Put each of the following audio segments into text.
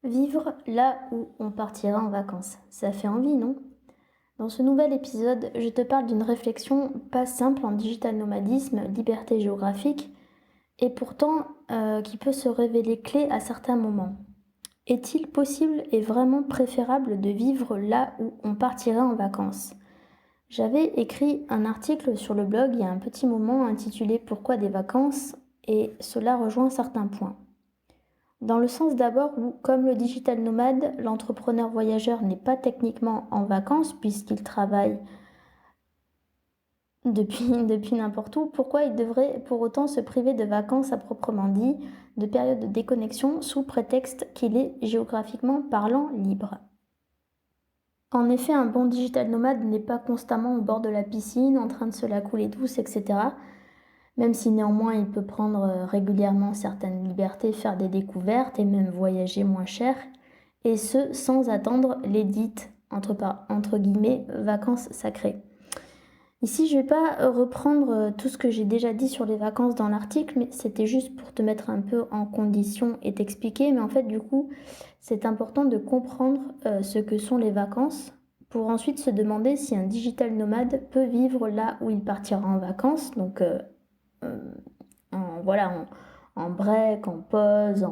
Vivre là où on partira en vacances. Ça fait envie, non? Dans ce nouvel épisode, je te parle d'une réflexion pas simple en digital nomadisme, liberté géographique, et pourtant qui peut se révéler clé à certains moments. Est-il possible et vraiment préférable de vivre là où on partira en vacances? J'avais écrit un article sur le blog il y a un petit moment intitulé Pourquoi des vacances? Et cela rejoint certains points. Dans le sens d'abord où, comme le digital nomade, l'entrepreneur voyageur n'est pas techniquement en vacances puisqu'il travaille depuis n'importe où, pourquoi il devrait pour autant se priver de vacances à proprement dit, de périodes de déconnexion sous prétexte qu'il est géographiquement parlant libre? En effet, un bon digital nomade n'est pas constamment au bord de la piscine, en train de se la couler douce, etc. Même si néanmoins il peut prendre régulièrement certaines libertés, faire des découvertes et même voyager moins cher, et ce sans attendre les dites entre guillemets vacances sacrées. Ici, je ne vais pas reprendre tout ce que j'ai déjà dit sur les vacances dans l'article, mais c'était juste pour te mettre un peu en condition et t'expliquer. Mais en fait, du coup, c'est important de comprendre ce que sont les vacances pour ensuite se demander si un digital nomade peut vivre là où il partira en vacances, donc euh, en break, en pause,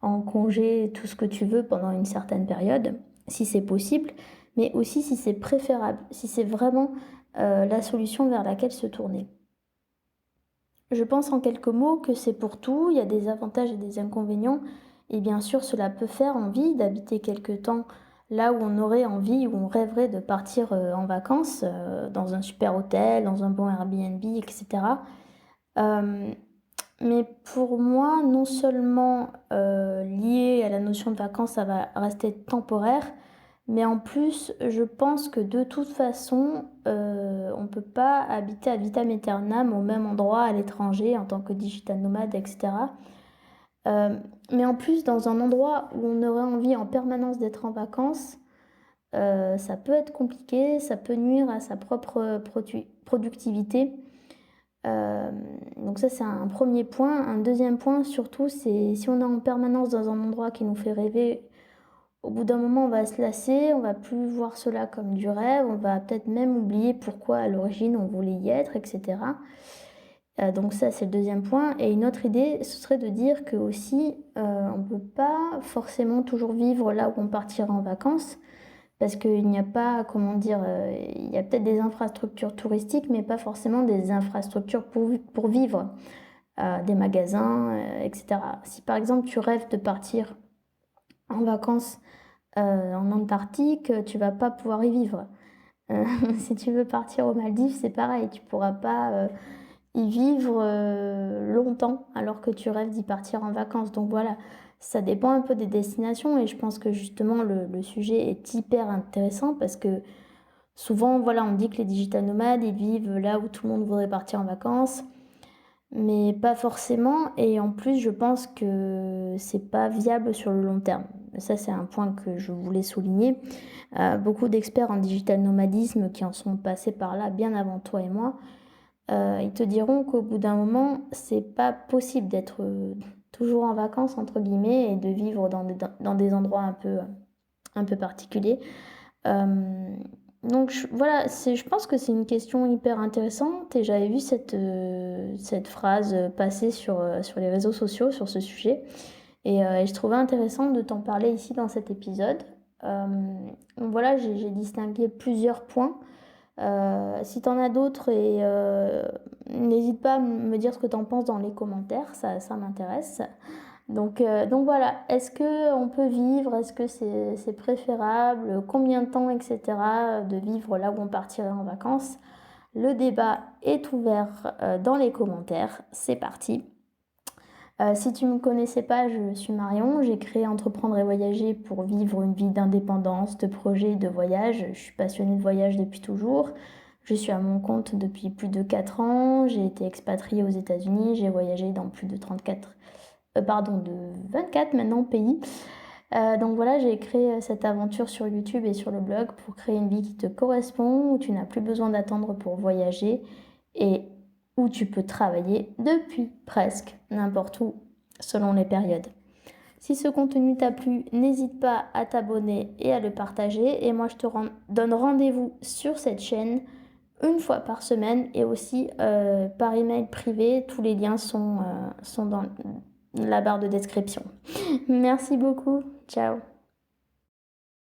en congé, tout ce que tu veux pendant une certaine période, si c'est possible, mais aussi si c'est préférable, si c'est vraiment la solution vers laquelle se tourner. Je pense en quelques mots que c'est pour tout, il y a des avantages et des inconvénients, et bien sûr cela peut faire envie d'habiter quelque temps là où on aurait envie, où on rêverait de partir en vacances, dans un super hôtel, dans un bon Airbnb, etc. Euh, mais pour moi, non seulement lié à la notion de vacances, ça va rester temporaire, mais en plus, je pense que de toute façon, on ne peut pas habiter ad vitam aeternam au même endroit à l'étranger en tant que digital nomade, etc. Euh, mais en plus, dans un endroit où on aurait envie en permanence d'être en vacances, ça peut être compliqué, ça peut nuire à sa propre productivité. Euh, donc ça, c'est un premier point. Un deuxième point, surtout, c'est si on est en permanence dans un endroit qui nous fait rêver, au bout d'un moment, on va se lasser, on va plus voir cela comme du rêve, on va peut-être même oublier pourquoi à l'origine on voulait y être, etc. Donc ça, c'est le deuxième point. Et une autre idée, ce serait de dire que aussi, on ne peut pas forcément toujours vivre là où on partira en vacances. Parce qu'il n'y a pas, comment dire, il y a peut-être des infrastructures touristiques, mais pas forcément des infrastructures pour vivre, des magasins, etc. Si par exemple tu rêves de partir en vacances en Antarctique, tu vas pas pouvoir y vivre. Euh, si tu veux partir aux Maldives, c'est pareil, tu pourras pas y vivre longtemps alors que tu rêves d'y partir en vacances. Donc voilà, ça dépend un peu des destinations et je pense que justement le sujet est hyper intéressant parce que souvent, voilà, on dit que les digital nomades, ils vivent là où tout le monde voudrait partir en vacances, mais pas forcément. Et en plus, je pense que c'est pas viable sur le long terme. Ça, c'est un point que je voulais souligner. Beaucoup d'experts en digital nomadisme qui en sont passés par là bien avant toi et moi, ils te diront qu'au bout d'un moment, c'est pas possible d'être toujours en vacances, entre guillemets, et de vivre dans des endroits un peu particuliers. Euh, donc voilà, je pense que c'est une question hyper intéressante et j'avais vu cette phrase passer sur les réseaux sociaux sur ce sujet et je trouvais intéressant de t'en parler ici dans cet épisode. Euh, donc voilà, j'ai distingué plusieurs points. Si t'en as d'autres n'hésite pas à me dire ce que t'en penses dans les commentaires, ça m'intéresse. Donc voilà, est-ce que on peut vivre, est-ce que c'est préférable, combien de temps, etc., de vivre là où on partirait en vacances? Le débat est ouvert dans les commentaires, c'est parti. Si tu ne me connaissais pas, je suis Marion, j'ai créé Entreprendre et Voyager pour vivre une vie d'indépendance, de projet et de voyage. Je suis passionnée de voyage depuis toujours. Je suis à mon compte depuis plus de 4 ans. J'ai été expatriée aux États-Unis. J'ai voyagé dans plus de 24 maintenant pays. Donc voilà, j'ai créé cette aventure sur YouTube et sur le blog pour créer une vie qui te correspond, où tu n'as plus besoin d'attendre pour voyager et où tu peux travailler depuis presque n'importe où selon les périodes. Si ce contenu t'a plu, n'hésite pas à t'abonner et à le partager. Et moi, je te donne rendez-vous sur cette chaîne une fois par semaine et aussi par email privé. Tous les liens sont dans la barre de description. Merci beaucoup. Ciao.